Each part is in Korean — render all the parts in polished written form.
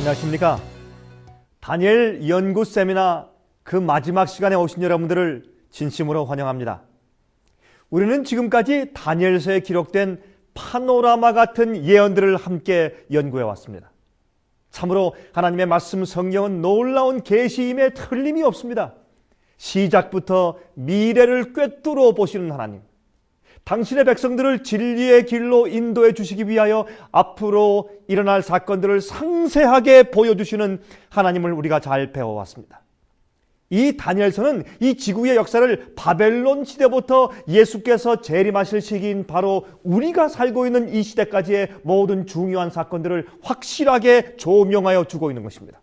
안녕하십니까. 다니엘 연구 세미나 그 마지막 시간에 오신 여러분들을 진심으로 환영합니다. 우리는 지금까지 다니엘서에 기록된 파노라마 같은 예언들을 함께 연구해 왔습니다. 참으로 하나님의 말씀 성경은 놀라운 계시임에 틀림이 없습니다. 시작부터 미래를 꿰뚫어 보시는 하나님, 당신의 백성들을 진리의 길로 인도해 주시기 위하여 앞으로 일어날 사건들을 상세하게 보여주시는 하나님을 우리가 잘 배워왔습니다. 이 다니엘서는 이 지구의 역사를 바벨론 시대부터 예수께서 재림하실 시기인 바로 우리가 살고 있는 이 시대까지의 모든 중요한 사건들을 확실하게 조명하여 주고 있는 것입니다.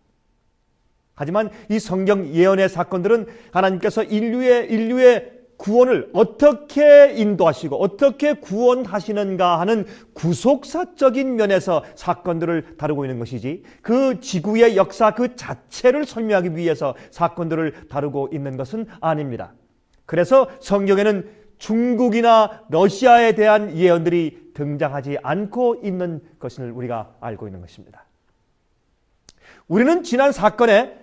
하지만 이 성경 예언의 사건들은 하나님께서 인류의 구원을 어떻게 인도하시고 어떻게 구원하시는가 하는 구속사적인 면에서 사건들을 다루고 있는 것이지, 그 지구의 역사 그 자체를 설명하기 위해서 사건들을 다루고 있는 것은 아닙니다. 그래서 성경에는 중국이나 러시아에 대한 예언들이 등장하지 않고 있는 것을 우리가 알고 있는 것입니다. 우리는 지난 시간에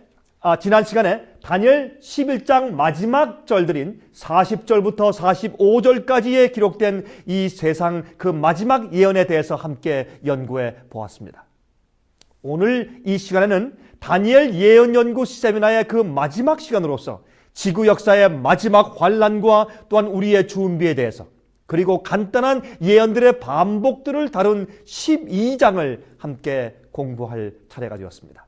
다니엘 11장 마지막 절들인 40절부터 45절까지에 기록된 이 세상 그 마지막 예언에 대해서 함께 연구해 보았습니다. 오늘 이 시간에는 다니엘 예언 연구 세미나의 그 마지막 시간으로서 지구 역사의 마지막 환란과 또한 우리의 준비에 대해서, 그리고 간단한 예언들의 반복들을 다룬 12장을 함께 공부할 차례가 되었습니다.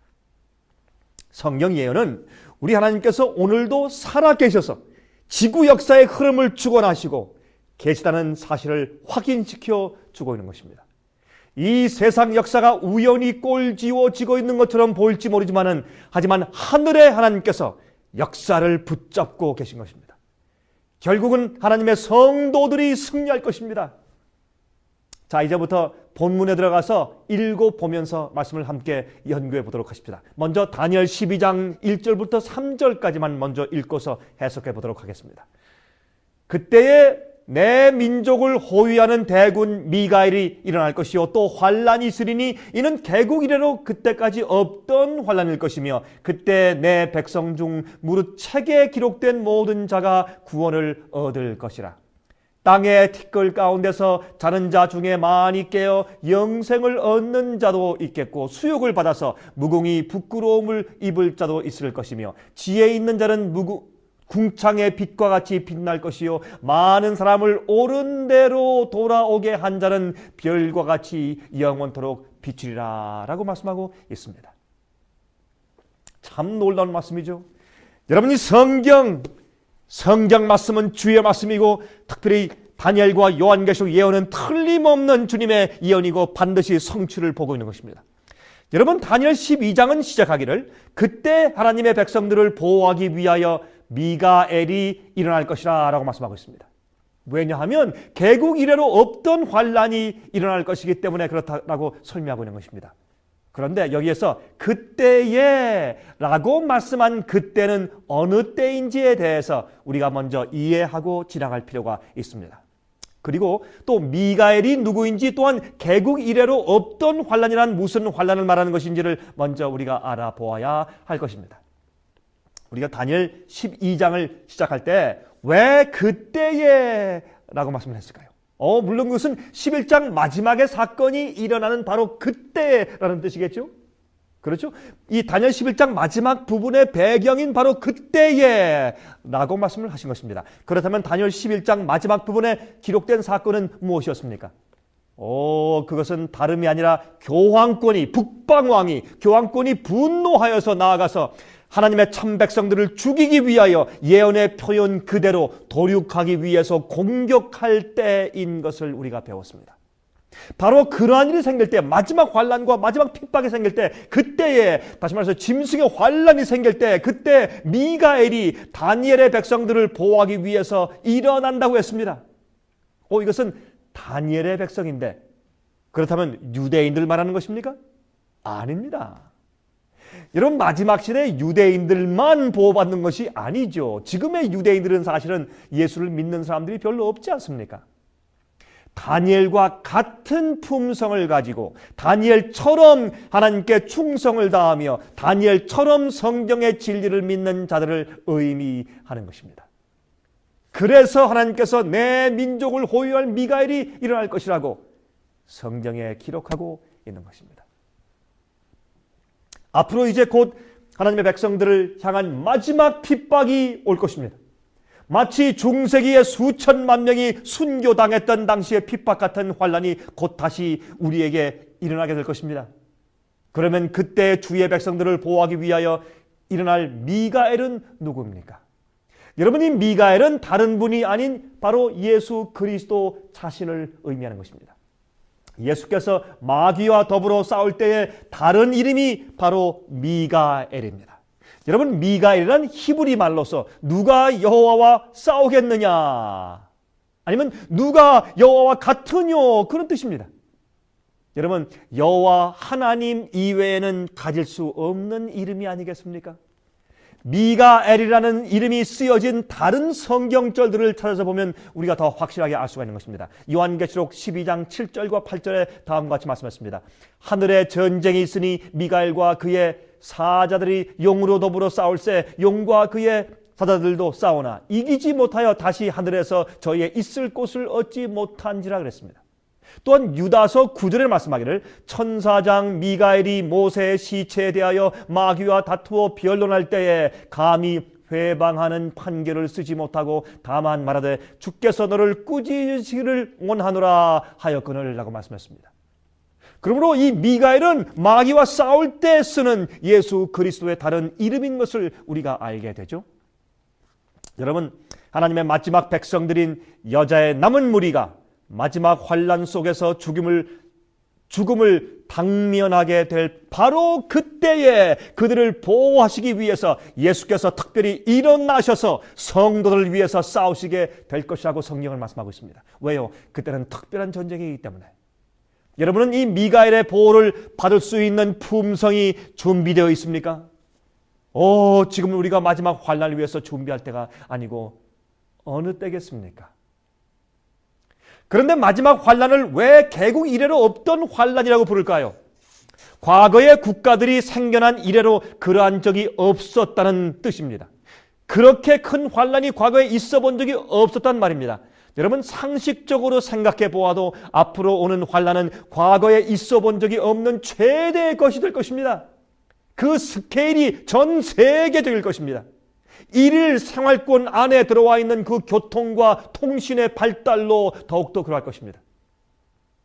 성경 예언은 우리 하나님께서 오늘도 살아계셔서 지구 역사의 흐름을 주관하시고 계시다는 사실을 확인시켜 주고 있는 것입니다. 이 세상 역사가 우연히 꼴지워지고 있는 것처럼 보일지 모르지만은, 하지만 하늘의 하나님께서 역사를 붙잡고 계신 것입니다. 결국은 하나님의 성도들이 승리할 것입니다. 자, 이제부터 본문에 들어가서 읽어보면서 말씀을 함께 연구해 보도록 하십시다. 먼저 다니엘 12장 1절부터 3절까지만 먼저 읽고서 해석해 보도록 하겠습니다. 그때에 내 민족을 호위하는 대군 미가엘이 일어날 것이요, 또 환란이 있으리니 이는 개국 이래로 그때까지 없던 환란일 것이며, 그때 내 백성 중 무릇 책에 기록된 모든 자가 구원을 얻을 것이라. 땅의 티끌 가운데서 자는 자 중에 많이 깨어 영생을 얻는 자도 있겠고, 수욕을 받아서 무궁히 부끄러움을 입을 자도 있을 것이며, 지혜 있는 자는 궁창의 빛과 같이 빛날 것이요, 많은 사람을 옳은 대로 돌아오게 한 자는 별과 같이 영원토록 비추리라 라고 말씀하고 있습니다. 참 놀라운 말씀이죠. 여러분이 성경 말씀은 주의 말씀이고, 특별히 다니엘과 요한계시록 예언은 틀림없는 주님의 예언이고 반드시 성취를 보고 있는 것입니다. 여러분, 다니엘 12장은 시작하기를 그때 하나님의 백성들을 보호하기 위하여 미가엘이 일어날 것이라 라고 말씀하고 있습니다. 왜냐하면 개국 이래로 없던 환란이 일어날 것이기 때문에 그렇다라고 설명하고 있는 것입니다. 그런데 여기에서 그때에 라고 말씀한 그때는 어느 때인지에 대해서 우리가 먼저 이해하고 지나갈 필요가 있습니다. 그리고 또 미가엘이 누구인지, 또한 개국 이래로 없던 환란이란 무슨 환란을 말하는 것인지를 먼저 우리가 알아보아야 할 것입니다. 우리가 다니엘 12장을 시작할 때 왜 그때에 라고 말씀을 했을까요? 물론 그것은 11장 마지막에 사건이 일어나는 바로 그때라는 뜻이겠죠? 그렇죠? 이 다니엘 11장 마지막 부분의 배경인 바로 그때에 라고 말씀을 하신 것입니다. 그렇다면 다니엘 11장 마지막 부분에 기록된 사건은 무엇이었습니까? 그것은 다름이 아니라 북방왕이 교황권이 분노하여서 나아가서 하나님의 참 백성들을 죽이기 위하여 예언의 표현 그대로 도륙하기 위해서 공격할 때인 것을 우리가 배웠습니다. 바로 그러한 일이 생길 때, 마지막 환란과 마지막 핍박이 생길 때, 그때에 다시 말해서 짐승의 환란이 생길 때, 그때 미가엘이 다니엘의 백성들을 보호하기 위해서 일어난다고 했습니다. 이것은 다니엘의 백성인데, 그렇다면 유대인들 말하는 것입니까? 아닙니다. 여러분, 마지막 시대에 유대인들만 보호받는 것이 아니죠. 지금의 유대인들은 사실은 예수를 믿는 사람들이 별로 없지 않습니까? 다니엘과 같은 품성을 가지고 다니엘처럼 하나님께 충성을 다하며 다니엘처럼 성경의 진리를 믿는 자들을 의미하는 것입니다. 그래서 하나님께서 내 민족을 호위할 미가엘이 일어날 것이라고 성경에 기록하고 있는 것입니다. 앞으로 이제 곧 하나님의 백성들을 향한 마지막 핍박이 올 것입니다. 마치 중세기에 수천만 명이 순교당했던 당시의 핍박 같은 환란이 곧 다시 우리에게 일어나게 될 것입니다. 그러면 그때 주의 백성들을 보호하기 위하여 일어날 미가엘은 누구입니까? 여러분, 이 미가엘은 다른 분이 아닌 바로 예수 그리스도 자신을 의미하는 것입니다. 예수께서 마귀와 더불어 싸울 때의 다른 이름이 바로 미가엘입니다. 여러분, 미가엘이란 히브리 말로서 누가 여호와와 싸우겠느냐, 아니면 누가 여호와와 같으뇨, 그런 뜻입니다. 여러분, 여호와 하나님 이외에는 가질 수 없는 이름이 아니겠습니까? 미가엘이라는 이름이 쓰여진 다른 성경절들을 찾아서 보면 우리가 더 확실하게 알 수가 있는 것입니다. 요한계시록 12장 7절과 8절에 다음과 같이 말씀했습니다. 하늘에 전쟁이 있으니 미가엘과 그의 사자들이 용으로 더불어 싸울세 용과 그의 사자들도 싸우나 이기지 못하여 다시 하늘에서 저희의 있을 곳을 얻지 못한지라 그랬습니다. 또한 유다서 9절에 말씀하기를 천사장 미가엘이 모세의 시체에 대하여 마귀와 다투어 변론할 때에 감히 회방하는 판결을 쓰지 못하고 다만 말하되 주께서 너를 꾸짖으시기를 원하노라 하였거늘 라고 말씀했습니다. 그러므로 이 미가엘은 마귀와 싸울 때 쓰는 예수 그리스도의 다른 이름인 것을 우리가 알게 되죠. 여러분, 하나님의 마지막 백성들인 여자의 남은 무리가 마지막 환란 속에서 죽음을 당면하게 될 바로 그때에 그들을 보호하시기 위해서 예수께서 특별히 일어나셔서 성도들을 위해서 싸우시게 될 것이라고 성경을 말씀하고 있습니다. 왜요? 그때는 특별한 전쟁이기 때문에. 여러분은 이 미가엘의 보호를 받을 수 있는 품성이 준비되어 있습니까? 지금 우리가 마지막 환란을 위해서 준비할 때가 아니고 어느 때겠습니까? 그런데 마지막 환란을 왜 개국 이래로 없던 환란이라고 부를까요? 과거의 국가들이 생겨난 이래로 그러한 적이 없었다는 뜻입니다. 그렇게 큰 환란이 과거에 있어 본 적이 없었단 말입니다. 여러분, 상식적으로 생각해 보아도 앞으로 오는 환란은 과거에 있어 본 적이 없는 최대의 것이 될 것입니다. 그 스케일이 전 세계적일 것입니다. 일일 생활권 안에 들어와 있는 그 교통과 통신의 발달로 더욱더 그러할 것입니다.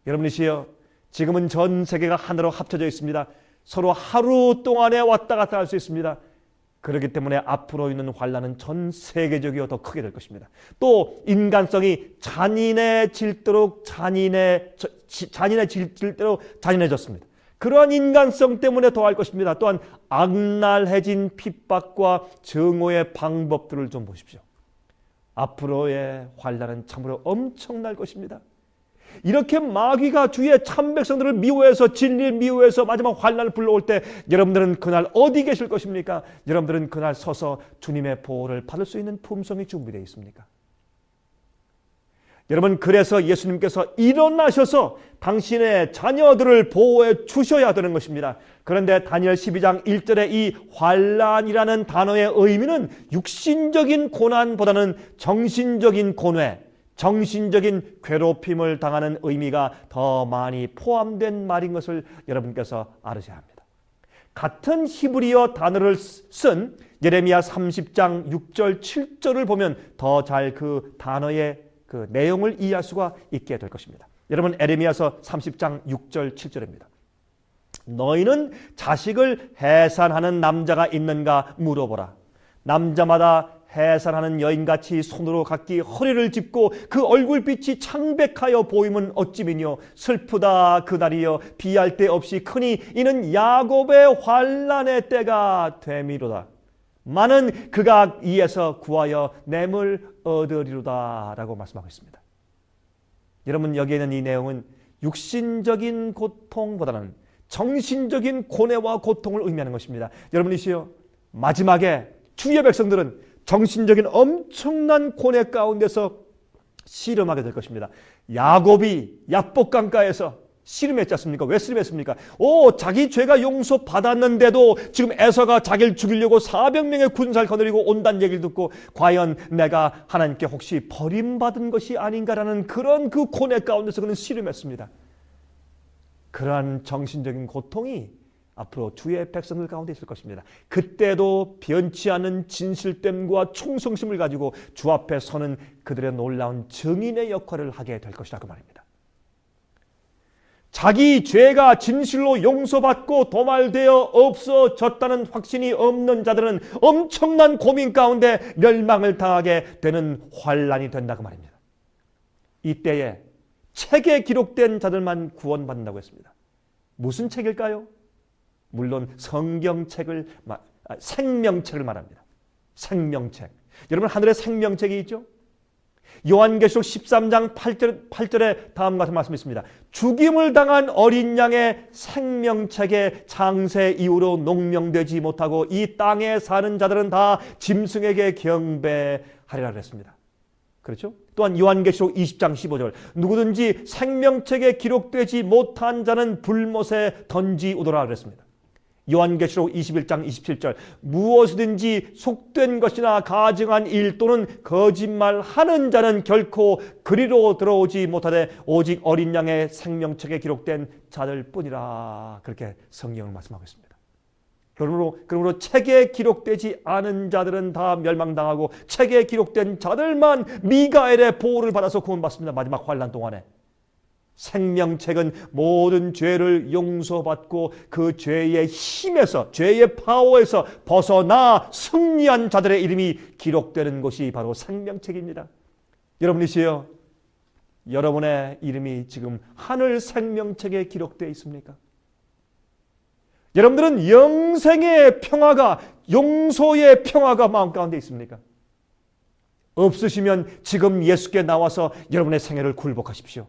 여러분이시여, 지금은 전 세계가 하나로 합쳐져 있습니다. 서로 하루 동안에 왔다 갔다 할 수 있습니다. 그렇기 때문에 앞으로 있는 환란은 전 세계적이어 더 크게 될 것입니다. 또 인간성이 잔인해질 대로 잔인해졌습니다. 그러한 인간성 때문에 더할 것입니다. 또한 악랄해진 핍박과 정오의 방법들을 좀 보십시오. 앞으로의 환란은 참으로 엄청날 것입니다. 이렇게 마귀가 주의 참백성들을 미워해서 진리를 미워해서 마지막 환란을 불러올 때 여러분들은 그날 어디 계실 것입니까? 여러분들은 그날 서서 주님의 보호를 받을 수 있는 품성이 준비되어 있습니까? 여러분, 그래서 예수님께서 일어나셔서 당신의 자녀들을 보호해 주셔야 되는 것입니다. 그런데 다니엘 12장 1절의 이 환란이라는 단어의 의미는 육신적인 고난보다는 정신적인 고뇌, 정신적인 괴롭힘을 당하는 의미가 더 많이 포함된 말인 것을 여러분께서 알으셔야 합니다. 같은 히브리어 단어를 쓴 예레미야 30장 6절 7절을 보면 더 잘 그 단어의 그 내용을 이해할 수가 있게 될 것입니다. 여러분, 에레미야서 30장 6절 7절입니다. 너희는 자식을 해산하는 남자가 있는가 물어보라. 남자마다 해산하는 여인같이 손으로 각기 허리를 짚고 그 얼굴빛이 창백하여 보임은 어찌미뇨. 슬프다 그날이여 비할 데 없이 크니 이는 야곱의 환란의 때가 됨이로다. 많은 그가 이에서 구하여 냄을 얻으리로다 라고 말씀하고 있습니다. 여러분, 여기에 있는 이 내용은 육신적인 고통보다는 정신적인 고뇌와 고통을 의미하는 것입니다. 여러분이시여, 마지막에 주의 백성들은 정신적인 엄청난 고뇌 가운데서 씨름하게 될 것입니다. 야곱이 야복강가에서 씨름했지 않습니까? 왜 씨름했습니까? 자기 죄가 용서받았는데도 지금 에서가 자기를 죽이려고 400명의 군사를 거느리고 온다는 얘기를 듣고 과연 내가 하나님께 혹시 버림받은 것이 아닌가라는 그런 그 고뇌 가운데서 그는 씨름했습니다. 그러한 정신적인 고통이 앞으로 주의 백성들 가운데 있을 것입니다. 그때도 변치 않은 진실됨과 충성심을 가지고 주 앞에 서는 그들의 놀라운 증인의 역할을 하게 될 것이라 그 말입니다. 자기 죄가 진실로 용서받고 도말되어 없어졌다는 확신이 없는 자들은 엄청난 고민 가운데 멸망을 당하게 되는 환난이 된다 그 말입니다. 이때에 책에 기록된 자들만 구원받는다고 했습니다. 무슨 책일까요? 물론 성경책을, 생명책을 말합니다. 생명책. 여러분, 하늘에 생명책이 있죠? 요한계시록 13장 8절에 다음과 같은 말씀이 있습니다. 죽임을 당한 어린 양의 생명책에 장세 이후로 농명되지 못하고 이 땅에 사는 자들은 다 짐승에게 경배하리라 그랬습니다. 그렇죠? 또한 요한계시록 20장 15절 누구든지 생명책에 기록되지 못한 자는 불못에 던지우도라 그랬습니다. 요한계시록 21장 27절 무엇이든지 속된 것이나 가증한 일 또는 거짓말하는 자는 결코 그리로 들어오지 못하되 오직 어린 양의 생명책에 기록된 자들뿐이라 그렇게 성경을 말씀하고 있습니다. 그러므로 책에 기록되지 않은 자들은 다 멸망당하고 책에 기록된 자들만 미가엘의 보호를 받아서 구원받습니다. 마지막 환난 동안에. 생명책은 모든 죄를 용서받고 그 죄의 힘에서 죄의 파워에서 벗어나 승리한 자들의 이름이 기록되는 것이 바로 생명책입니다. 여러분이시여, 여러분의 이름이 지금 하늘 생명책에 기록되어 있습니까? 여러분들은 영생의 평화가, 용서의 평화가 마음 가운데 있습니까? 없으시면 지금 예수께 나와서 여러분의 생애를 굴복하십시오.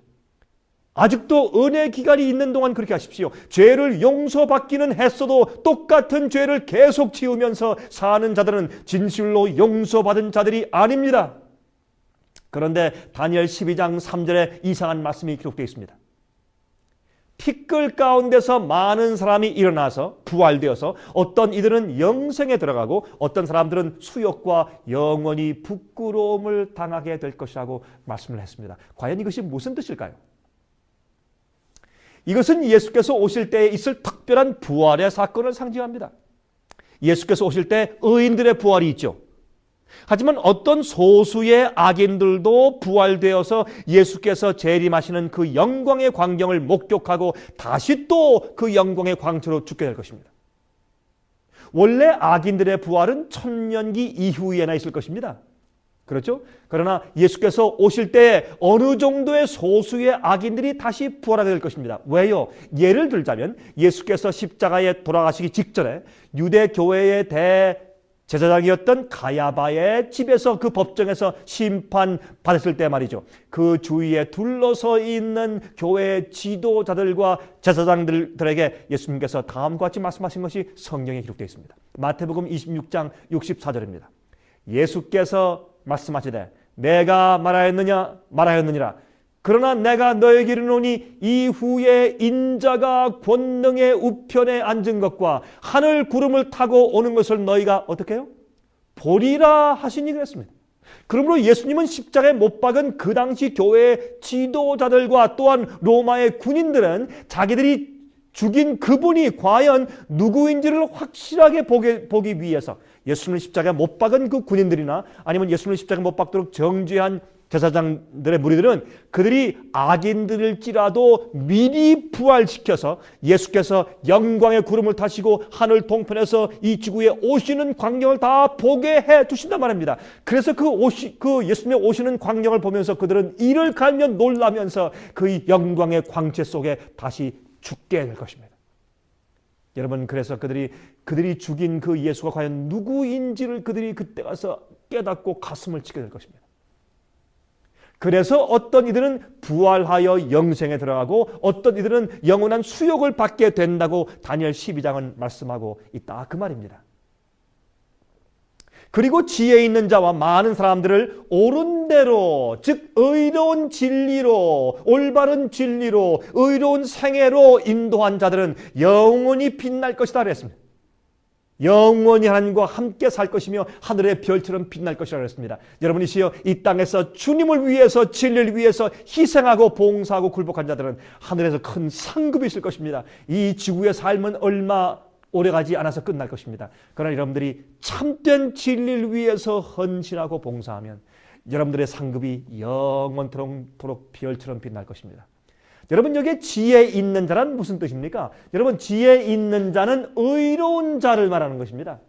아직도 은혜 기간이 있는 동안 그렇게 하십시오. 죄를 용서받기는 했어도 똑같은 죄를 계속 지으면서 사는 자들은 진실로 용서받은 자들이 아닙니다. 그런데 다니엘 12장 3절에 이상한 말씀이 기록되어 있습니다. 티끌 가운데서 많은 사람이 일어나서 부활되어서 어떤 이들은 영생에 들어가고 어떤 사람들은 수욕과 영원히 부끄러움을 당하게 될 것이라고 말씀을 했습니다. 과연 이것이 무슨 뜻일까요? 이것은 예수께서 오실 때에 있을 특별한 부활의 사건을 상징합니다. 예수께서 오실 때 의인들의 부활이 있죠. 하지만 어떤 소수의 악인들도 부활되어서 예수께서 재림하시는 그 영광의 광경을 목격하고 다시 또 그 영광의 광채로 죽게 될 것입니다. 원래 악인들의 부활은 천년기 이후에나 있을 것입니다. 그렇죠? 그러나 예수께서 오실 때 어느 정도의 소수의 악인들이 다시 부활하게 될 것입니다. 왜요? 예를 들자면 예수께서 십자가에 돌아가시기 직전에 유대 교회의 대제사장이었던 가야바의 집에서 그 법정에서 심판받았을 때 말이죠. 그 주위에 둘러서 있는 교회 지도자들과 제사장들에게 예수님께서 다음과 같이 말씀하신 것이 성경에 기록되어 있습니다. 마태복음 26장 64절입니다. 예수께서 말씀하시되 내가 말하였느니라. 그러나 내가 너에게 이르노니 이후에 인자가 권능의 우편에 앉은 것과 하늘 구름을 타고 오는 것을 너희가 어떻게 해요? 보리라 하시니 그랬습니다. 그러므로 예수님은 십자가에 못 박은 그 당시 교회의 지도자들과 또한 로마의 군인들은 자기들이 죽인 그분이 과연 누구인지를 확실하게 보기 위해서 예수님을 십자가에 못 박은 그 군인들이나 아니면 예수님을 십자가에 못 박도록 정죄한 제사장들의 무리들은 그들이 악인들일지라도 미리 부활시켜서 예수께서 영광의 구름을 타시고 하늘 동편에서 이 지구에 오시는 광경을 다 보게 해 주신단 말입니다. 그래서 그 예수님의 오시는 광경을 보면서 그들은 이를 갈며 놀라면서 그 영광의 광채 속에 다시 죽게 될 것입니다. 여러분, 그래서 그들이 죽인 그 예수가 과연 누구인지를 그들이 그때 가서 깨닫고 가슴을 치게 될 것입니다. 그래서 어떤 이들은 부활하여 영생에 들어가고 어떤 이들은 영원한 수욕을 받게 된다고 다니엘 12장은 말씀하고 있다 그 말입니다. 그리고 지혜 있는 자와 많은 사람들을 옳은 대로, 즉 의로운 진리로, 올바른 진리로, 의로운 생애로 인도한 자들은 영원히 빛날 것이다 그랬습니다. 영원히 하나님과 함께 살 것이며 하늘의 별처럼 빛날 것이라고 했습니다. 여러분이시여, 이 땅에서 주님을 위해서, 진리를 위해서 희생하고 봉사하고 굴복한 자들은 하늘에서 큰 상급이 있을 것입니다. 이 지구의 삶은 얼마 오래가지 않아서 끝날 것입니다. 그러나 여러분들이 참된 진리를 위해서 헌신하고 봉사하면 여러분들의 상급이 영원토록 별처럼 빛날 것입니다. 여러분, 여기에 지혜 있는 자란 무슨 뜻입니까? 여러분, 지혜 있는 자는 의로운 자를 말하는 것입니다.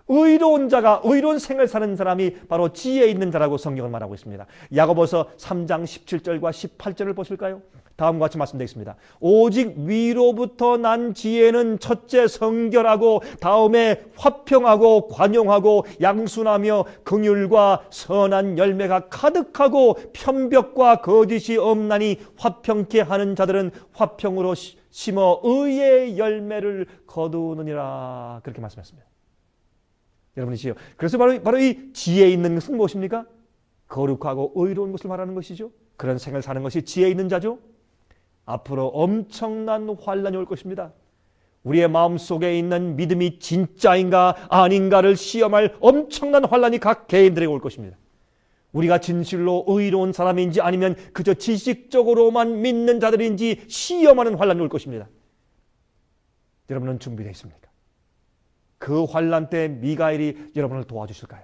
의로운 자가, 의로운 생을 사는 사람이 바로 지혜 있는 자라고 성경을 말하고 있습니다. 야고보서 3장 17절과 18절을 보실까요? 다음과 같이 말씀되어 있습니다. 오직 위로부터 난 지혜는 첫째 성결하고, 다음에 화평하고 관용하고 양순하며 긍휼과 선한 열매가 가득하고 편벽과 거짓이 없나니 화평케 하는 자들은 화평으로 심어 의의 열매를 거두느니라. 그렇게 말씀했습니다. 여러분이시요, 그래서 바로 이 지혜 있는 것은 무엇입니까? 거룩하고 의로운 것을 말하는 것이죠. 그런 생을 사는 것이 지혜 있는 자죠. 앞으로 엄청난 환란이 올 것입니다. 우리의 마음속에 있는 믿음이 진짜인가 아닌가를 시험할 엄청난 환란이 각 개인들에게 올 것입니다. 우리가 진실로 의로운 사람인지 아니면 그저 지식적으로만 믿는 자들인지 시험하는 환란이 올 것입니다. 여러분은 준비되어 있습니까? 그 환란 때 미가엘이 여러분을 도와주실까요?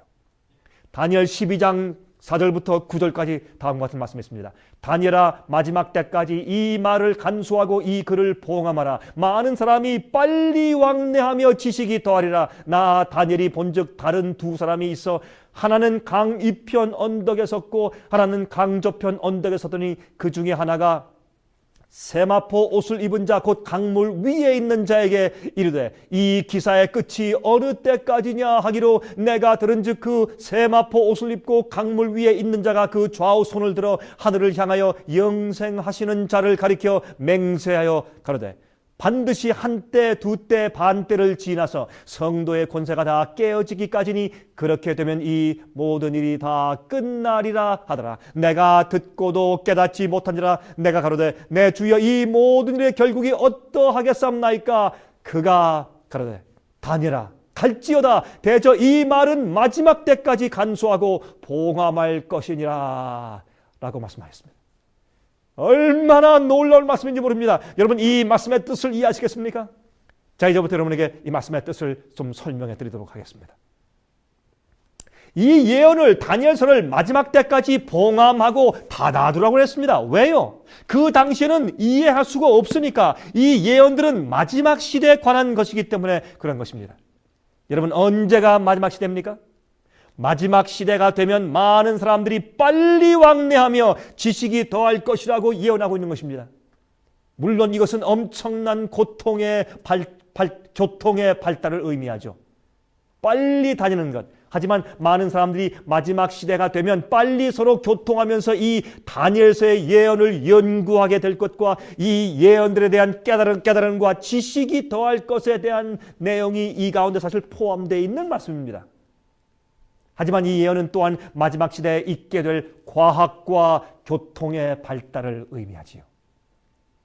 다니엘 12장 4절부터 9절까지 다음과 같은 말씀했습니다. 다니엘아, 마지막 때까지 이 말을 간수하고 이 글을 봉함하라. 많은 사람이 빨리 왕래하며 지식이 더하리라. 나 다니엘이 본즉 다른 두 사람이 있어 하나는 강 이편 언덕에 섰고 하나는 강 저편 언덕에 섰더니 그 중에 하나가 세마포 옷을 입은 자 곧 강물 위에 있는 자에게 이르되 이 기사의 끝이 어느 때까지냐 하기로 내가 들은즉 그 세마포 옷을 입고 강물 위에 있는 자가 그 좌우 손을 들어 하늘을 향하여 영생하시는 자를 가리켜 맹세하여 가로되 반드시 한때 두때 반때를 지나서 성도의 권세가 다 깨어지기까지니 그렇게 되면 이 모든 일이 다 끝나리라 하더라. 내가 듣고도 깨닫지 못한지라. 내가 가로되 내 주여 이 모든 일의 결국이 어떠하겠사옵나이까? 그가 가로되 다니엘아 갈지어다. 대저 이 말은 마지막 때까지 간수하고 봉함할 것이니라 라고 말씀하셨습니다. 얼마나 놀라운 말씀인지 모릅니다. 여러분, 이 말씀의 뜻을 이해하시겠습니까? 자, 이제부터 여러분에게 이 말씀의 뜻을 좀 설명해 드리도록 하겠습니다. 이 예언을, 다니엘서를 마지막 때까지 봉함하고 닫아두라고 했습니다. 왜요? 그 당시에는 이해할 수가 없으니까. 이 예언들은 마지막 시대에 관한 것이기 때문에 그런 것입니다. 여러분, 언제가 마지막 시대입니까? 마지막 시대가 되면 많은 사람들이 빨리 왕래하며 지식이 더할 것이라고 예언하고 있는 것입니다. 물론 이것은 엄청난 교통의 발달을 의미하죠. 빨리 다니는 것. 하지만 많은 사람들이 마지막 시대가 되면 빨리 서로 교통하면서 이 다니엘서의 예언을 연구하게 될 것과 이 예언들에 대한 깨달음과 지식이 더할 것에 대한 내용이 이 가운데 사실 포함되어 있는 말씀입니다. 하지만 이 예언은 또한 마지막 시대에 있게 될 과학과 교통의 발달을 의미하지요.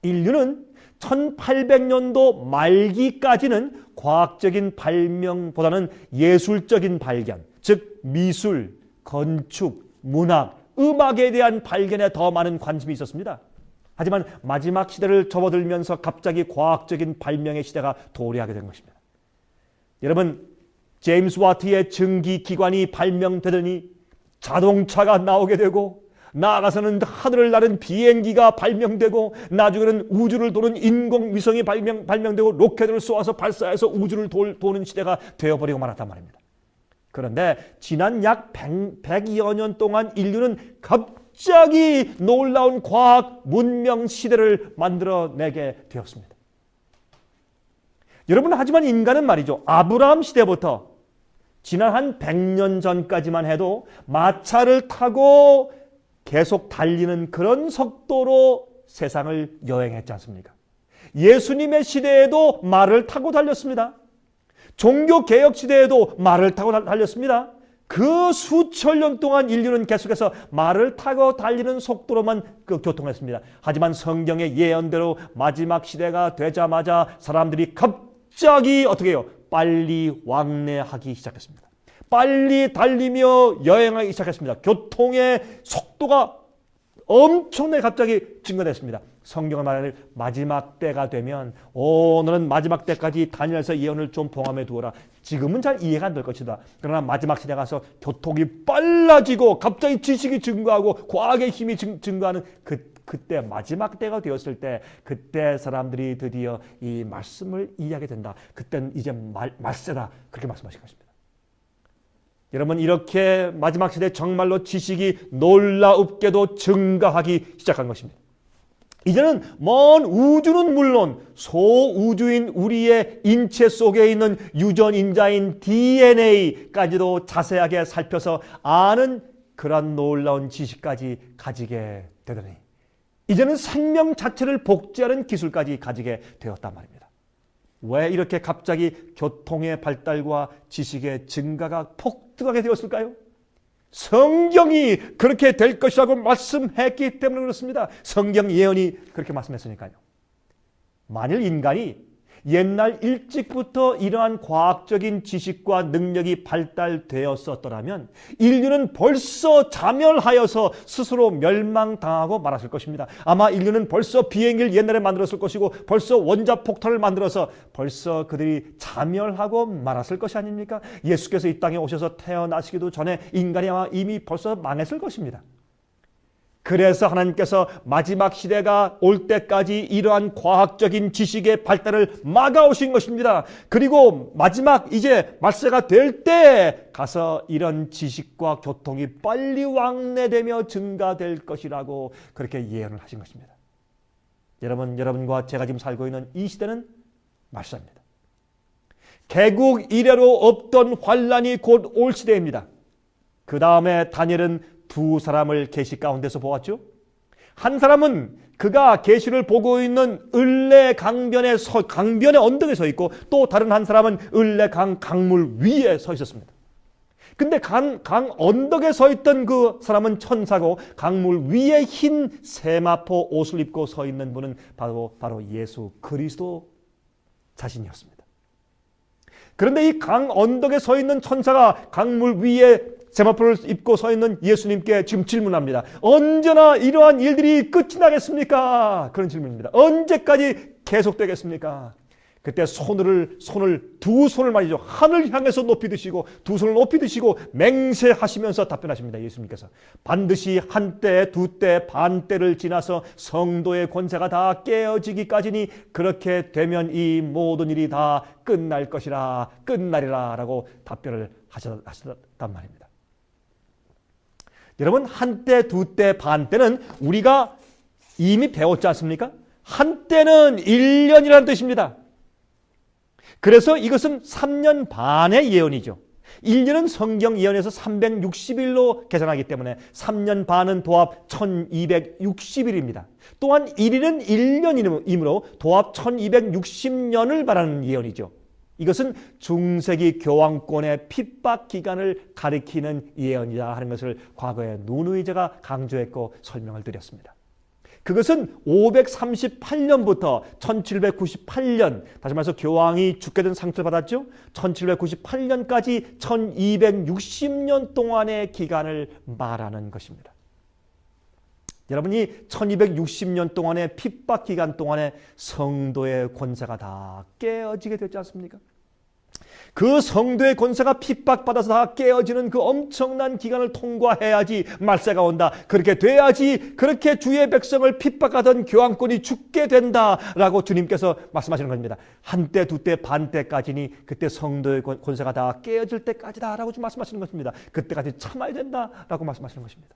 인류는 1800년도 말기까지는 과학적인 발명보다는 예술적인 발견, 즉 미술, 건축, 문학, 음악에 대한 발견에 더 많은 관심이 있었습니다. 하지만 마지막 시대를 접어들면서 갑자기 과학적인 발명의 시대가 도래하게 된 것입니다. 여러분, 제임스 와트의 증기기관이 발명되더니 자동차가 나오게 되고 나아가서는 하늘을 나른 비행기가 발명되고 나중에는 우주를 도는 인공위성이 발명되고 로켓을 쏘아서 발사해서 우주를 도는 시대가 되어버리고 말았단 말입니다. 그런데 지난 약 100여 년 동안 인류는 갑자기 놀라운 과학 문명 시대를 만들어내게 되었습니다. 여러분, 하지만 인간은 말이죠, 아브라함 시대부터 지난 한 100년 전까지만 해도 마차를 타고 계속 달리는 그런 속도로 세상을 여행했지 않습니까? 예수님의 시대에도 말을 타고 달렸습니다. 종교개혁 시대에도 말을 타고 달렸습니다. 그 수천 년 동안 인류는 계속해서 말을 타고 달리는 속도로만 교통했습니다. 하지만 성경의 예언대로 마지막 시대가 되자마자 사람들이 갑자기 어떻게 해요? 빨리 왕래하기 시작했습니다. 빨리 달리며 여행하기 시작했습니다. 교통의 속도가 엄청나게 갑자기 증가됐습니다. 성경을 말하는 마지막 때가 되면 너는 마지막 때까지 다니엘서 예언을 좀 봉함해 두어라. 지금은 잘 이해가 안 될 것이다. 그러나 마지막 시대 가서 교통이 빨라지고 갑자기 지식이 증가하고 과학의 힘이 증가하는 그때 마지막 때가 되었을 때 그때 사람들이 드디어 이 말씀을 이해하게 된다. 그때는 이제 말세다. 그렇게 말씀하신 것입니다. 여러분, 이렇게 마지막 시대 정말로 지식이 놀랍게도 증가하기 시작한 것입니다. 이제는 먼 우주는 물론 소우주인 우리의 인체 속에 있는 유전인자인 DNA까지도 자세하게 살펴서 아는 그런 놀라운 지식까지 가지게 되더니 이제는 생명 자체를 복제하는 기술까지 가지게 되었단 말입니다. 왜 이렇게 갑자기 교통의 발달과 지식의 증가가 폭등하게 되었을까요? 성경이 그렇게 될 것이라고 말씀했기 때문에 그렇습니다. 성경 예언이 그렇게 말씀했으니까요. 만일 인간이 옛날 일찍부터 이러한 과학적인 지식과 능력이 발달되었었더라면 인류는 벌써 자멸하여서 스스로 멸망당하고 말았을 것입니다. 아마 인류는 벌써 비행기를 옛날에 만들었을 것이고 벌써 원자폭탄을 만들어서 벌써 그들이 자멸하고 말았을 것이 아닙니까? 예수께서 이 땅에 오셔서 태어나시기도 전에 인간이 아마 이미 벌써 망했을 것입니다. 그래서 하나님께서 마지막 시대가 올 때까지 이러한 과학적인 지식의 발달을 막아오신 것입니다. 그리고 마지막 이제 말세가 될 때 가서 이런 지식과 교통이 빨리 왕래되며 증가될 것이라고 그렇게 예언을 하신 것입니다. 여러분과 제가 지금 살고 있는 이 시대는 말세입니다. 개국 이래로 없던 환란이 곧 올 시대입니다. 그 다음에 다니엘은 두 사람을 계시 가운데서 보았죠. 한 사람은 그가 계시를 보고 있는 을레 강변의 언덕에 서 있고 또 다른 한 사람은 을레 강물 위에 서 있었습니다. 근데 강 언덕에 서 있던 그 사람은 천사고 강물 위에 흰 세마포 옷을 입고 서 있는 분은 바로 예수 그리스도 자신이었습니다. 그런데 이 강 언덕에 서 있는 천사가 강물 위에 세마포를 입고 서 있는 예수님께 지금 질문합니다. 언제나 이러한 일들이 끝이 나겠습니까? 그런 질문입니다. 언제까지 계속되겠습니까? 그때 두 손을 말이죠. 하늘 향해서 높이 드시고 두 손을 높이 드시고 맹세하시면서 답변하십니다. 예수님께서 반드시 한때, 두때, 반때를 지나서 성도의 권세가 다 깨어지기까지니 그렇게 되면 이 모든 일이 다 끝날 것이라 끝나리라 라고 답변을 하셨단 말입니다. 여러분, 한때, 두때, 반때는 우리가 이미 배웠지 않습니까? 한때는 1년이라는 뜻입니다. 그래서 이것은 3년 반의 예언이죠. 1년은 성경 예언에서 360일로 계산하기 때문에 3년 반은 도합 1260일입니다. 또한 1일은 1년이므로 도합 1260년을 말하는 예언이죠. 이것은 중세기 교황권의 핍박 기간을 가리키는 예언이다 하는 것을 과거에 누누이 제가 강조했고 설명을 드렸습니다. 그것은 538년부터 1798년, 다시 말해서 교황이 죽게 된 상처를 받았죠. 1798년까지 1260년 동안의 기간을 말하는 것입니다. 여러분이 1260년 동안의 핍박 기간 동안에 성도의 권세가 다 깨어지게 됐지 않습니까? 그 성도의 권세가 핍박받아서 다 깨어지는 그 엄청난 기간을 통과해야지 말세가 온다. 그렇게 돼야지 그렇게 주의 백성을 핍박하던 교황권이 죽게 된다라고 주님께서 말씀하시는 겁니다. 한때, 두때, 반때까지니 그때 성도의 권세가 다 깨어질 때까지다라고 좀 말씀하시는 것입니다. 그때까지 참아야 된다라고 말씀하시는 것입니다.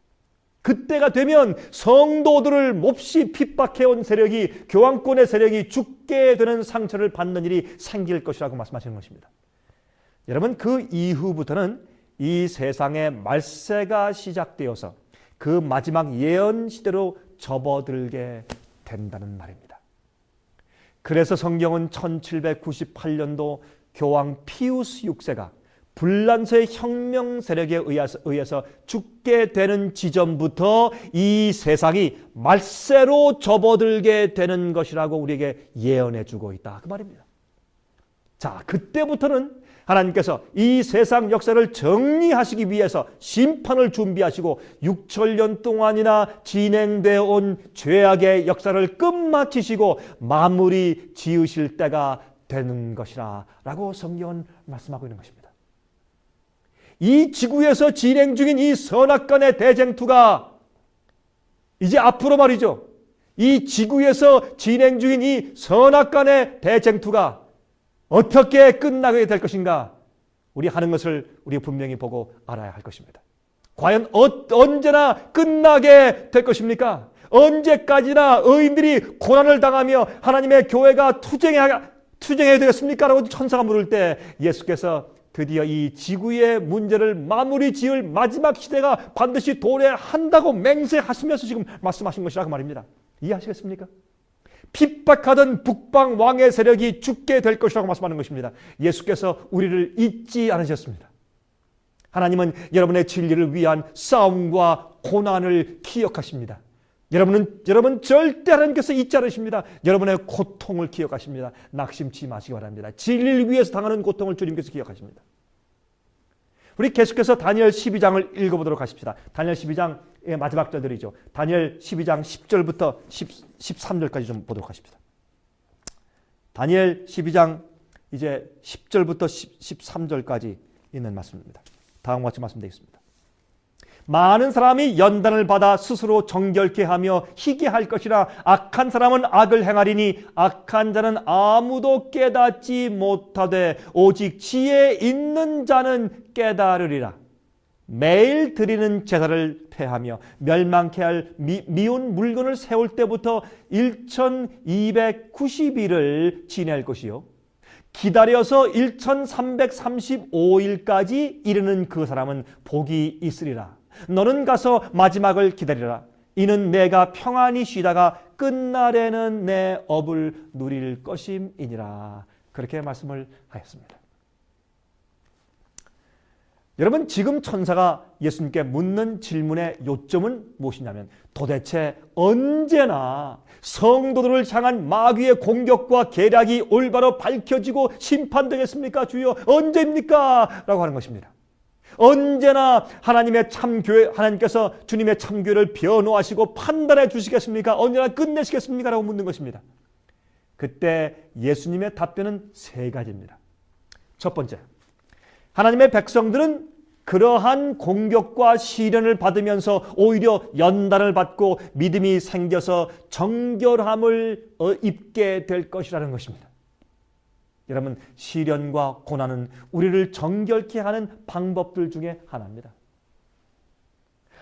그때가 되면 성도들을 몹시 핍박해온 세력이, 교황권의 세력이 죽게 되는 상처를 받는 일이 생길 것이라고 말씀하시는 것입니다. 여러분, 그 이후부터는 이 세상의 말세가 시작되어서 그 마지막 예언 시대로 접어들게 된다는 말입니다. 그래서 성경은 1798년도 교황 피우스 6세가 불란서의 혁명 세력에 의해서 죽게 되는 지점부터 이 세상이 말세로 접어들게 되는 것이라고 우리에게 예언해 주고 있다, 그 말입니다. 자, 그때부터는 하나님께서 이 세상 역사를 정리하시기 위해서 심판을 준비하시고 6천년 동안이나 진행되어 온 죄악의 역사를 끝마치시고 마무리 지으실 때가 되는 것이라 라고 성경은 말씀하고 있는 것입니다. 이 지구에서 진행 중인 이 선악간의 대쟁투가 이제 앞으로 말이죠, 이 지구에서 진행 중인 이 선악간의 대쟁투가 어떻게 끝나게 될 것인가, 우리 하는 것을 우리 분명히 보고 알아야 할 것입니다. 과연 언제나 끝나게 될 것입니까? 언제까지나 의인들이 고난을 당하며 하나님의 교회가 투쟁해야 되겠습니까? 라고 천사가 물을 때 예수께서 드디어 이 지구의 문제를 마무리 지을 마지막 시대가 반드시 도래한다고 맹세하시면서 지금 말씀하신 것이라고 말입니다. 이해하시겠습니까? 핍박하던 북방 왕의 세력이 죽게 될 것이라고 말씀하는 것입니다. 예수께서 우리를 잊지 않으셨습니다. 하나님은 여러분의 진리를 위한 싸움과 고난을 기억하십니다. 여러분 절대 하나님께서 잊지 않으십니다. 여러분의 고통을 기억하십니다. 낙심치 마시기 바랍니다. 진리를 위해서 당하는 고통을 주님께서 기억하십니다. 우리 계속해서 다니엘 12장을 읽어보도록 하십시다. 다니엘 12장의 마지막 절들이죠. 다니엘 12장 10절부터 13절까지 좀 보도록 하십시다. 다니엘 12장 이제 10절부터 13절까지 있는 말씀입니다. 다음과 같이 말씀드리겠습니다. 많은 사람이 연단을 받아 스스로 정결케 하며 희게 할 것이라 악한 사람은 악을 행하리니 악한 자는 아무도 깨닫지 못하되 오직 지혜 있는 자는 깨달으리라. 매일 드리는 제사를 폐하며 멸망케 할 미운 물건을 세울 때부터 1290일을 지낼 것이요 기다려서 1335일까지 이르는 그 사람은 복이 있으리라. 너는 가서 마지막을 기다리라. 이는 내가 평안히 쉬다가 끝날에는 내 업을 누릴 것임이니라. 그렇게 말씀을 하였습니다. 여러분, 지금 천사가 예수님께 묻는 질문의 요점은 무엇이냐면 도대체 언제나 성도들을 향한 마귀의 공격과 계략이 올바로 밝혀지고 심판되겠습니까? 주여, 언제입니까? 라고 하는 것입니다. 언제나 하나님의 참교회, 하나님께서 주님의 참교회를 변호하시고 판단해 주시겠습니까? 언제나 끝내시겠습니까? 라고 묻는 것입니다. 그때 예수님의 답변은 세 가지입니다. 첫 번째, 하나님의 백성들은 그러한 공격과 시련을 받으면서 오히려 연단을 받고 믿음이 생겨서 정결함을 입게 될 것이라는 것입니다. 여러분, 시련과 고난은 우리를 정결케 하는 방법들 중에 하나입니다.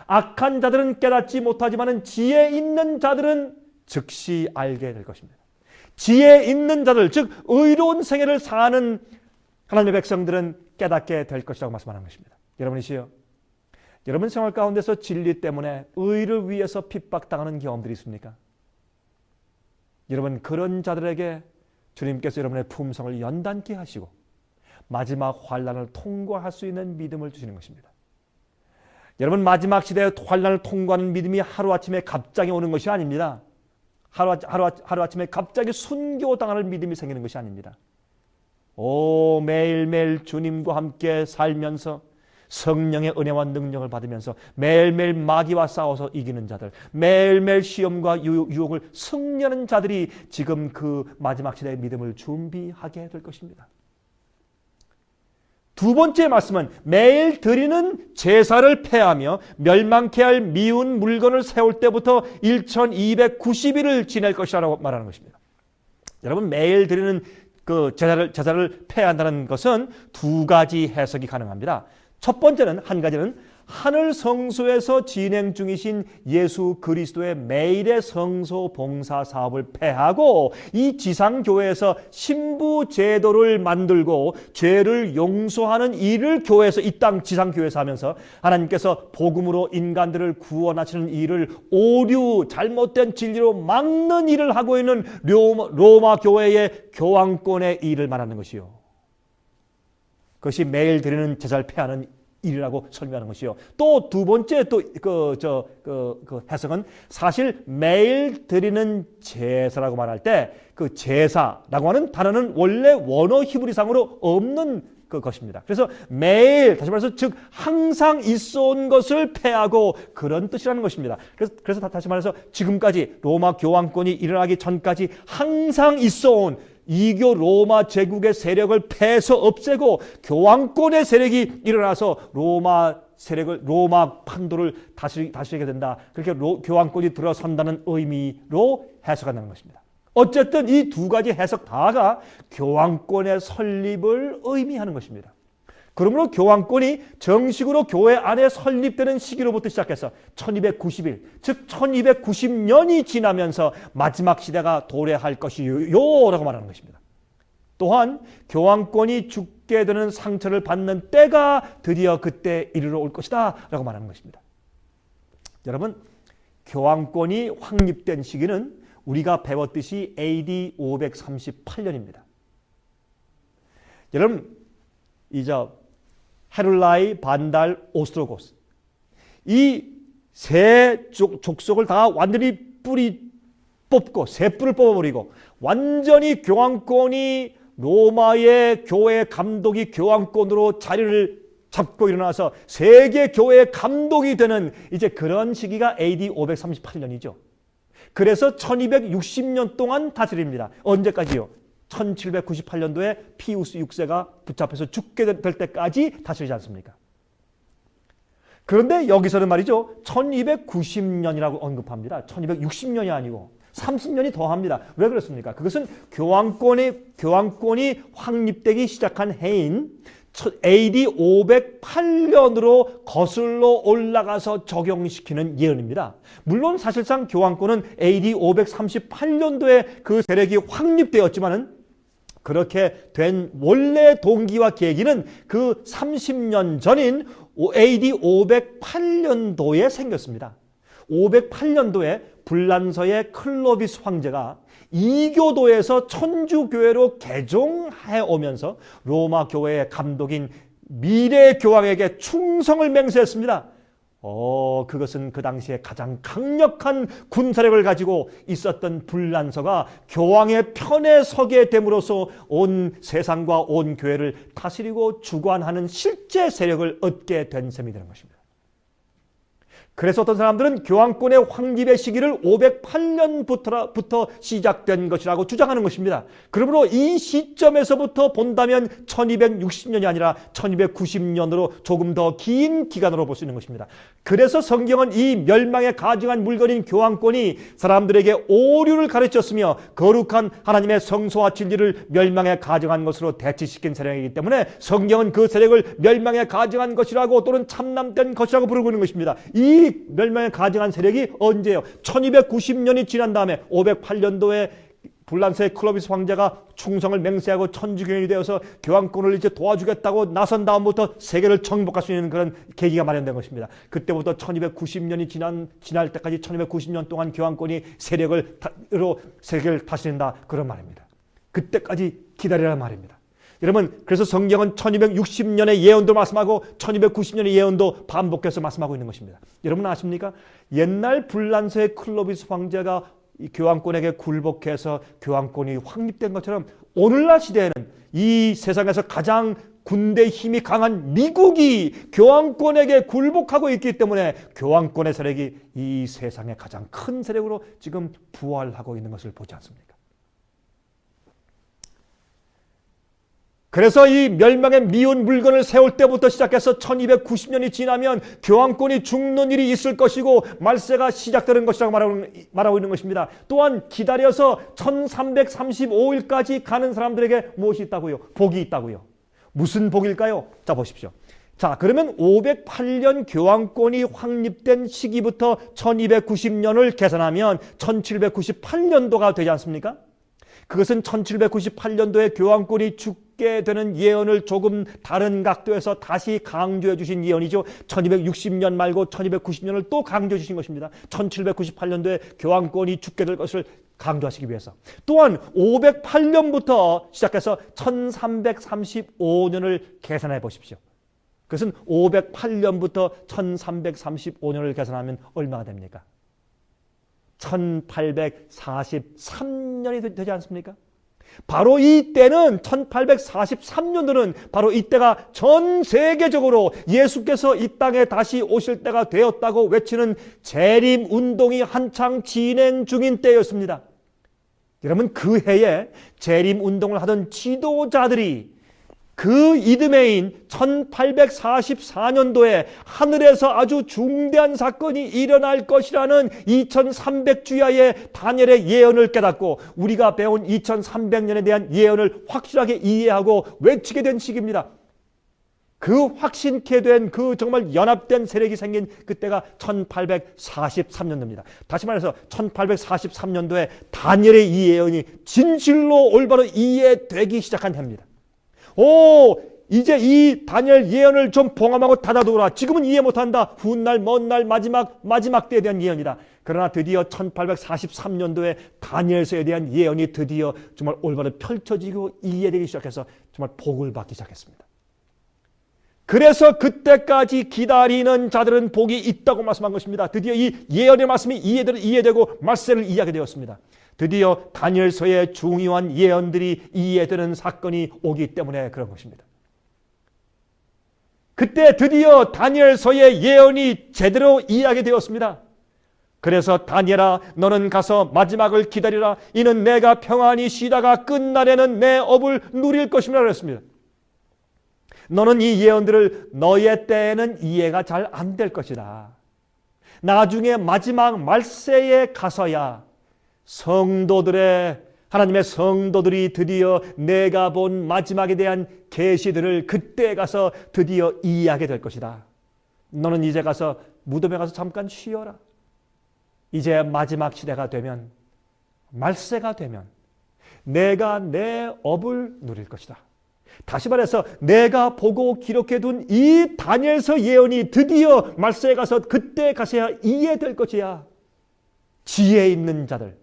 악한 자들은 깨닫지 못하지만 지혜 있는 자들은 즉시 알게 될 것입니다. 지혜 있는 자들, 즉 의로운 생애를 사는 하나님의 백성들은 깨닫게 될 것이라고 말씀하는 것입니다. 여러분이시여, 여러분 생활 가운데서 진리 때문에 의를 위해서 핍박당하는 경험들이 있습니까? 여러분, 그런 자들에게 주님께서 여러분의 품성을 연단케 하시고 마지막 환난을 통과할 수 있는 믿음을 주시는 것입니다. 여러분, 마지막 시대의 환난을 통과하는 믿음이 하루아침에 갑자기 오는 것이 아닙니다. 하루아침에 갑자기 순교당하는 믿음이 생기는 것이 아닙니다. 매일매일 주님과 함께 살면서 성령의 은혜와 능력을 받으면서 매일매일 마귀와 싸워서 이기는 자들, 매일매일 시험과 유혹을 승리하는 자들이 지금 그 마지막 시대의 믿음을 준비하게 될 것입니다. 두 번째 말씀은 매일 드리는 제사를 폐하며 멸망케 할 미운 물건을 세울 때부터 1290일을 지낼 것이라고 말하는 것입니다. 여러분, 매일 드리는 그 제사를 폐한다는 것은 두 가지 해석이 가능합니다. 첫 번째는, 한 가지는 하늘 성소에서 진행 중이신 예수 그리스도의 매일의 성소 봉사 사업을 폐하고 이 지상교회에서 신부 제도를 만들고 죄를 용서하는 일을 교회에서, 이 땅 지상교회에서 하면서 하나님께서 복음으로 인간들을 구원하시는 일을 오류, 잘못된 진리로 막는 일을 하고 있는 로마 교회의 교황권의 일을 말하는 것이요. 그것이 매일 드리는 제사를 폐하는 일이라고 설명하는 것이요. 또 두 번째 그 해석은 사실 매일 드리는 제사라고 말할 때 그 제사라고 하는 단어는 원래 원어 히브리상으로 없는 것입니다. 그래서 매일, 다시 말해서 즉 항상 있어온 것을 폐하고 그런 뜻이라는 것입니다. 그래서 다시 말해서 지금까지 로마 교황권이 일어나기 전까지 항상 있어온 이교 로마 제국의 세력을 패해서 없애고 교황권의 세력이 일어나서 로마 판도를 다스리게 된다. 그렇게 교황권이 들어선다는 의미로 해석한다는 것입니다. 어쨌든 이 두 가지 해석 다가 교황권의 설립을 의미하는 것입니다. 그러므로 교황권이 정식으로 교회 안에 설립되는 시기로부터 시작해서 1290일, 즉 1290년이 지나면서 마지막 시대가 도래할 것이요 라고 말하는 것입니다. 또한 교황권이 죽게 되는 상처를 받는 때가 드디어 그때 이르러 올 것이다 라고 말하는 것입니다. 여러분, 교황권이 확립된 시기는 우리가 배웠듯이 AD 538년입니다. 여러분, 헤룰라이, 반달, 오스트로고스 이 세 족속을 다 완전히 새 뿔을 뽑아버리고 완전히 교황권이 로마의 교회 감독이 교황권으로 자리를 잡고 일어나서 세계 교회의 감독이 되는 이제 그런 시기가 AD 538년이죠. 그래서 1260년 동안 다스립니다. 언제까지요? 1798년도에 피우스 6세가 붙잡혀서 죽게 될 때까지 다스리지 않습니까? 그런데 여기서는 말이죠. 1290년이라고 언급합니다. 1260년이 아니고 30년이 더합니다. 왜 그렇습니까? 그것은 교황권이 확립되기 시작한 해인 AD 508년으로 거슬러 올라가서 적용시키는 예언입니다. 물론 사실상 교황권은 AD 538년도에 그 세력이 확립되었지만은 그렇게 된 원래 동기와 계기는 그 30년 전인 AD 508년도에 생겼습니다. 508년도에 불란서의 클로비스 황제가 이교도에서 천주교회로 개종해 오면서 로마 교회의 감독인 미래 교황에게 충성을 맹세했습니다. 그것은 그 당시에 가장 강력한 군사력을 가지고 있었던 불란서가 교황의 편에 서게 됨으로써 온 세상과 온 교회를 다스리고 주관하는 실제 세력을 얻게 된 셈이 되는 것입니다. 그래서 어떤 사람들은 교황권의 확립의 시기를 508년부터 시작된 것이라고 주장하는 것입니다. 그러므로 이 시점에서부터 본다면 1260년이 아니라 1290년으로 조금 더 긴 기간으로 볼 수 있는 것입니다. 그래서 성경은 이 멸망에 가증한 물건인 교황권이 사람들에게 오류를 가르쳤으며 거룩한 하나님의 성소와 진리를 멸망에 가증한 것으로 대치시킨 세력이기 때문에 성경은 그 세력을 멸망에 가증한 것이라고 또는 참남된 것이라고 부르고 있는 것입니다. 이 멸망에 가증한 세력이 언제예요? 1290년이 지난 다음에 508년도에 불란서의 클로비스 황제가 충성을 맹세하고 천주교인이 되어서 교황권을 이제 도와주겠다고 나선 다음부터 세계를 정복할 수 있는 그런 계기가 마련된 것입니다. 그때부터 1290년이 지날 때까지 1290년 동안 교황권이 세계를 다스린다 그런 말입니다. 그때까지 기다리라는 말입니다. 여러분, 그래서 성경은 1260년의 예언도 말씀하고 1290년의 예언도 반복해서 말씀하고 있는 것입니다. 여러분 아십니까? 옛날 불란서의 클로비스 황제가 교황권에게 굴복해서 교황권이 확립된 것처럼 오늘날 시대에는 이 세상에서 가장 군대 힘이 강한 미국이 교황권에게 굴복하고 있기 때문에 교황권의 세력이 이 세상의 가장 큰 세력으로 지금 부활하고 있는 것을 보지 않습니까? 그래서 이 멸망의 미운 물건을 세울 때부터 시작해서 1290년이 지나면 교황권이 죽는 일이 있을 것이고 말세가 시작되는 것이라고 말하고 있는 것입니다. 또한 기다려서 1335일까지 가는 사람들에게 무엇이 있다고요? 복이 있다고요. 무슨 복일까요? 자, 보십시오. 자, 그러면 508년 교황권이 확립된 시기부터 1290년을 계산하면 1798년도가 되지 않습니까? 그것은 1798년도에 교황권이 죽게 되는 예언을 조금 다른 각도에서 다시 강조해 주신 예언이죠. 1260년 말고 1290년을 또 강조해 주신 것입니다. 1798년도에 교황권이 죽게 될 것을 강조하시기 위해서. 또한 508년부터 시작해서 1335년을 계산해 보십시오. 그것은 508년부터 1335년을 계산하면 얼마가 됩니까? 1843년이 되지 않습니까? 바로 이때는 1843년도는 바로 이때가 전 세계적으로 예수께서 이 땅에 다시 오실 때가 되었다고 외치는 재림 운동이 한창 진행 중인 때였습니다. 여러분, 그 해에 재림 운동을 하던 지도자들이 그 이듬해인 1844년도에 하늘에서 아주 중대한 사건이 일어날 것이라는 2300주야의 다니엘의 예언을 깨닫고 우리가 배운 2300년에 대한 예언을 확실하게 이해하고 외치게 된 시기입니다. 그 확신케 된 그 정말 연합된 세력이 생긴 그때가 1843년도입니다. 다시 말해서 1843년도에 다니엘의 이 예언이 진실로 올바로 이해되기 시작한 해입니다. 이제 이 다니엘 예언을 좀 봉함하고 닫아두라. 지금은 이해 못한다. 훗날 먼 날 마지막 때에 대한 예언이다. 그러나 드디어 1843년도에 다니엘서에 대한 예언이 드디어 정말 올바로 펼쳐지고 이해되기 시작해서 정말 복을 받기 시작했습니다. 그래서 그때까지 기다리는 자들은 복이 있다고 말씀한 것입니다. 드디어 이 예언의 말씀이 이해되고 말세를 이해하게 되었습니다. 드디어 다니엘서의 중요한 예언들이 이해되는 사건이 오기 때문에 그런 것입니다. 그때 드디어 다니엘서의 예언이 제대로 이해하게 되었습니다. 그래서 다니엘아, 너는 가서 마지막을 기다리라. 이는 내가 평안히 쉬다가 끝날에는 내 업을 누릴 것이라 그랬습니다. 너는 이 예언들을 너의 때에는 이해가 잘 안 될 것이다. 나중에 마지막 말세에 가서야 하나님의 성도들이 드디어 내가 본 마지막에 대한 계시들을 그때 가서 드디어 이해하게 될 것이다. 너는 이제 가서 무덤에 가서 잠깐 쉬어라. 이제 마지막 시대가 되면, 말세가 되면 내가 내 업을 누릴 것이다. 다시 말해서 내가 보고 기록해둔 이 다니엘서 예언이 드디어 말세에 가서 그때 가서야 이해될 것이야. 지혜 있는 자들,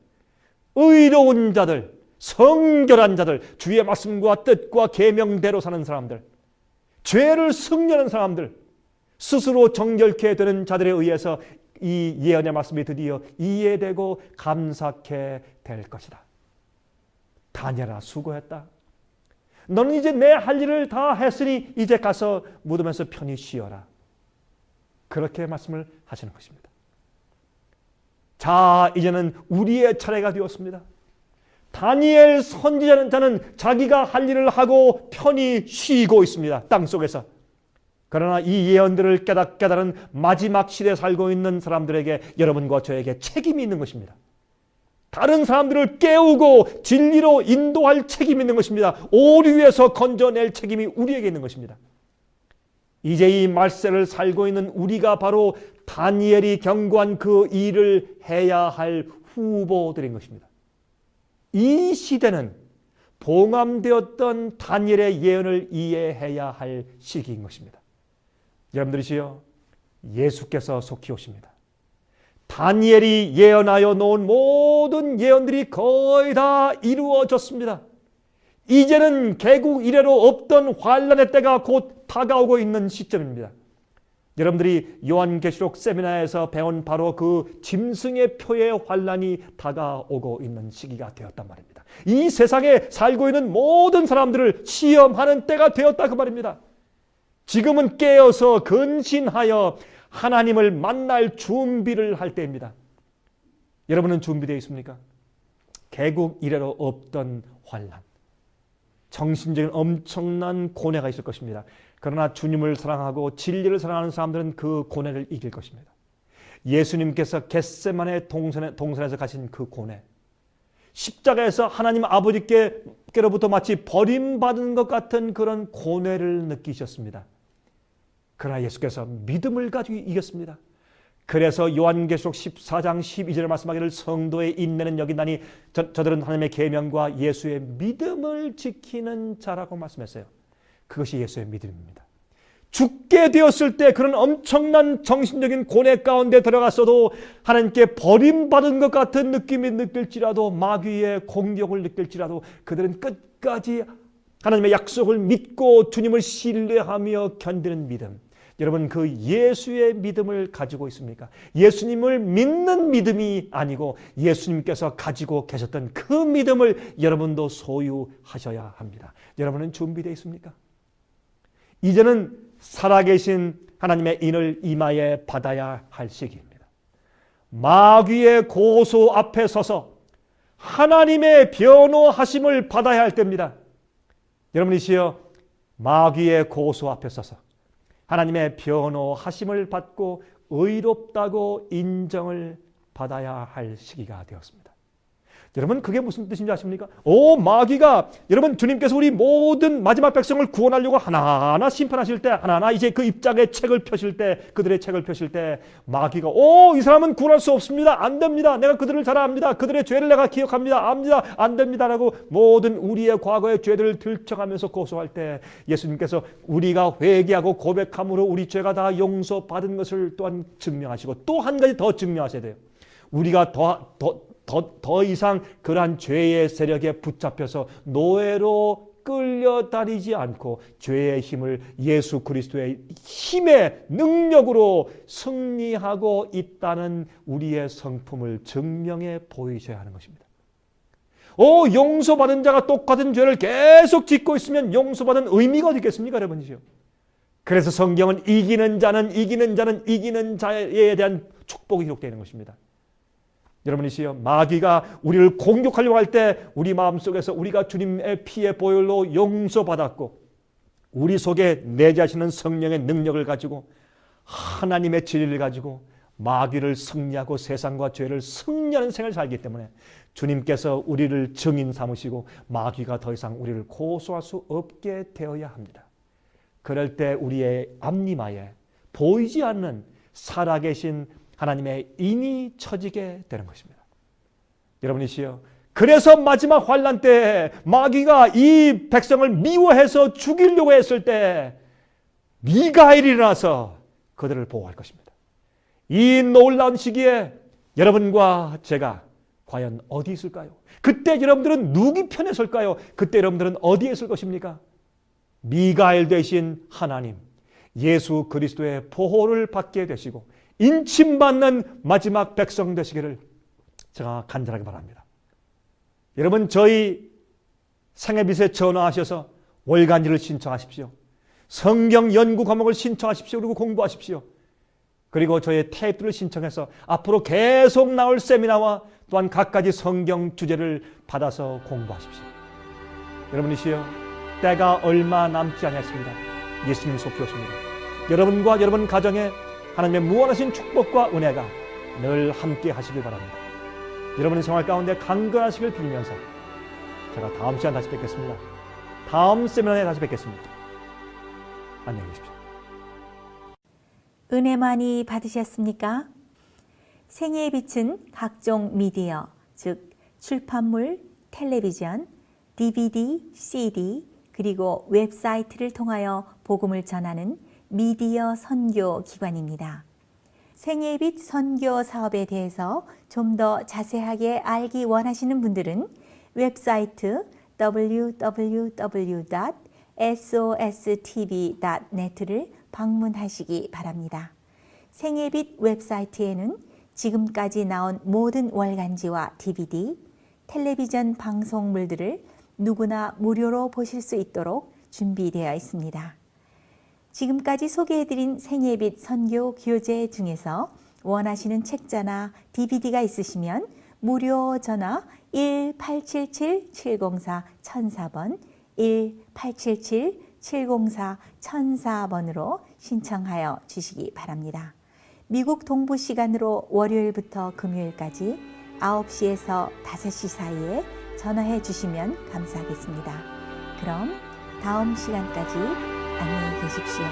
의로운 자들, 성결한 자들, 주의 말씀과 뜻과 계명대로 사는 사람들, 죄를 승려하는 사람들, 스스로 정결케 되는 자들에 의해서 이 예언의 말씀이 드디어 이해되고 감사케 될 것이다. 다니엘아, 수고했다. 너는 이제 내 할 일을 다 했으니 이제 가서 무덤에서 편히 쉬어라. 그렇게 말씀을 하시는 것입니다. 자, 이제는 우리의 차례가 되었습니다. 다니엘 선지자는 자기가 할 일을 하고 편히 쉬고 있습니다. 땅속에서. 그러나 이 예언들을 깨달은 마지막 시대에 살고 있는 사람들에게, 여러분과 저에게 책임이 있는 것입니다. 다른 사람들을 깨우고 진리로 인도할 책임이 있는 것입니다. 오류에서 건져낼 책임이 우리에게 있는 것입니다. 이제 이 말세를 살고 있는 우리가 바로 다니엘이 경고한 그 일을 해야 할 후보들인 것입니다. 이 시대는 봉함되었던 다니엘의 예언을 이해해야 할 시기인 것입니다. 여러분들이시여, 예수께서 속히 오십니다. 다니엘이 예언하여 놓은 모든 예언들이 거의 다 이루어졌습니다. 이제는 개국 이래로 없던 환란의 때가 곧 다가오고 있는 시점입니다. 여러분들이 요한계시록 세미나에서 배운 바로 그 짐승의 표의 환란이 다가오고 있는 시기가 되었단 말입니다. 이 세상에 살고 있는 모든 사람들을 시험하는 때가 되었다 그 말입니다. 지금은 깨어서 근신하여 하나님을 만날 준비를 할 때입니다. 여러분은 준비되어 있습니까? 개국 이래로 없던 환란, 정신적인 엄청난 고뇌가 있을 것입니다. 그러나 주님을 사랑하고 진리를 사랑하는 사람들은 그 고뇌를 이길 것입니다. 예수님께서 겟세마네 동산에서 가신 그 고뇌, 십자가에서 하나님 아버지께로부터 마치 버림받은 것 같은 그런 고뇌를 느끼셨습니다. 그러나 예수께서 믿음을 가지고 이겼습니다. 그래서 요한계시록 14장 12절에 말씀하기를 성도의 인내는 여긴다니 저들은 하나님의 계명과 예수의 믿음을 지키는 자라고 말씀했어요. 그것이 예수의 믿음입니다. 죽게 되었을 때 그런 엄청난 정신적인 고뇌 가운데 들어갔어도 하나님께 버림받은 것 같은 느낌이 느낄지라도 마귀의 공격을 느낄지라도 그들은 끝까지 하나님의 약속을 믿고 주님을 신뢰하며 견디는 믿음. 여러분 그 예수의 믿음을 가지고 있습니까? 예수님을 믿는 믿음이 아니고 예수님께서 가지고 계셨던 그 믿음을 여러분도 소유하셔야 합니다. 여러분은 준비되어 있습니까? 이제는 살아계신 하나님의 인을 임하에 받아야 할 시기입니다. 마귀의 고소 앞에 서서 하나님의 변호하심을 받아야 할 때입니다. 여러분이시여 마귀의 고소 앞에 서서 하나님의 변호하심을 받고 의롭다고 인정을 받아야 할 시기가 되었습니다. 여러분 그게 무슨 뜻인지 아십니까? 마귀가 여러분 주님께서 우리 모든 마지막 백성을 구원하려고 하나하나 심판하실 때 하나하나 이제 그 입장의 책을 펴실 때 그들의 책을 펴실 때 마귀가 이 사람은 구원할 수 없습니다. 안 됩니다. 내가 그들을 잘 압니다. 그들의 죄를 내가 기억합니다. 압니다. 안 됩니다라고 모든 우리의 과거의 죄들을 들춰가면서 고소할 때 예수님께서 우리가 회개하고 고백함으로 우리 죄가 다 용서받은 것을 또한 증명하시고 또 한 가지 더 증명하셔야 돼요. 우리가 더 이상 그러한 죄의 세력에 붙잡혀서 노예로 끌려다니지 않고 죄의 힘을 예수 그리스도의 힘의 능력으로 승리하고 있다는 우리의 성품을 증명해 보이셔야 하는 것입니다. 용서받은 자가 똑같은 죄를 계속 짓고 있으면 용서받은 의미가 어디 있겠습니까, 여러분이요? 그래서 성경은 이기는 자는 이기는 자에 대한 축복이 기록되어 있는 것입니다. 여러분이시여 마귀가 우리를 공격하려고 할 때 우리 마음속에서 우리가 주님의 피의 보혈로 용서받았고 우리 속에 내재하시는 성령의 능력을 가지고 하나님의 진리를 가지고 마귀를 승리하고 세상과 죄를 승리하는 생을 살기 때문에 주님께서 우리를 증인 삼으시고 마귀가 더 이상 우리를 고소할 수 없게 되어야 합니다. 그럴 때 우리의 앞니마에 보이지 않는 살아계신 하나님의 인이 처지게 되는 것입니다. 여러분이시여 그래서 마지막 환난 때 마귀가 이 백성을 미워해서 죽이려고 했을 때 미가엘이 일어나서 그들을 보호할 것입니다. 이 놀라운 시기에 여러분과 제가 과연 어디 있을까요? 그때 여러분들은 누구 편에 설까요? 그때 여러분들은 어디에 있을 것입니까? 미가엘 되신 하나님 예수 그리스도의 보호를 받게 되시고 인침받는 마지막 백성 되시기를 제가 간절하게 바랍니다. 여러분 저희 생애빛에 전화하셔서 월간지를 신청하십시오. 성경 연구 과목을 신청하십시오. 그리고 공부하십시오. 그리고 저의 테이프를 신청해서 앞으로 계속 나올 세미나와 또한 갖가지 성경 주제를 받아서 공부하십시오. 여러분이시여 때가 얼마 남지 않았습니다. 예수님이 속히 오십니다. 여러분과 여러분 가정에 하나님의 무한하신 축복과 은혜가 늘 함께 하시길 바랍니다. 여러분의 생활 가운데 강건하시길 빌면서 제가 다음 시간 다시 뵙겠습니다. 다음 세미나에 다시 뵙겠습니다. 안녕히 계십시오. 은혜 많이 받으셨습니까? 생애의 빛은 각종 미디어, 즉 출판물, 텔레비전, DVD, CD, 그리고 웹사이트를 통하여 복음을 전하는 미디어 선교 기관입니다. 생애의 빛 선교 사업에 대해서 좀 더 자세하게 알기 원하시는 분들은 웹사이트 www.sostv.net를 방문하시기 바랍니다. 생애의 빛 웹사이트에는 지금까지 나온 모든 월간지와 DVD, 텔레비전 방송물들을 누구나 무료로 보실 수 있도록 준비되어 있습니다. 지금까지 소개해드린 생애의 빛 선교 교재 중에서 원하시는 책자나 DVD가 있으시면 무료 전화 1-877-704-1004번 1-877-704-1004번으로 신청하여 주시기 바랍니다. 미국 동부 시간으로 월요일부터 금요일까지 9시에서 5시 사이에 전화해 주시면 감사하겠습니다. 그럼 다음 시간까지 안녕히 계십시오.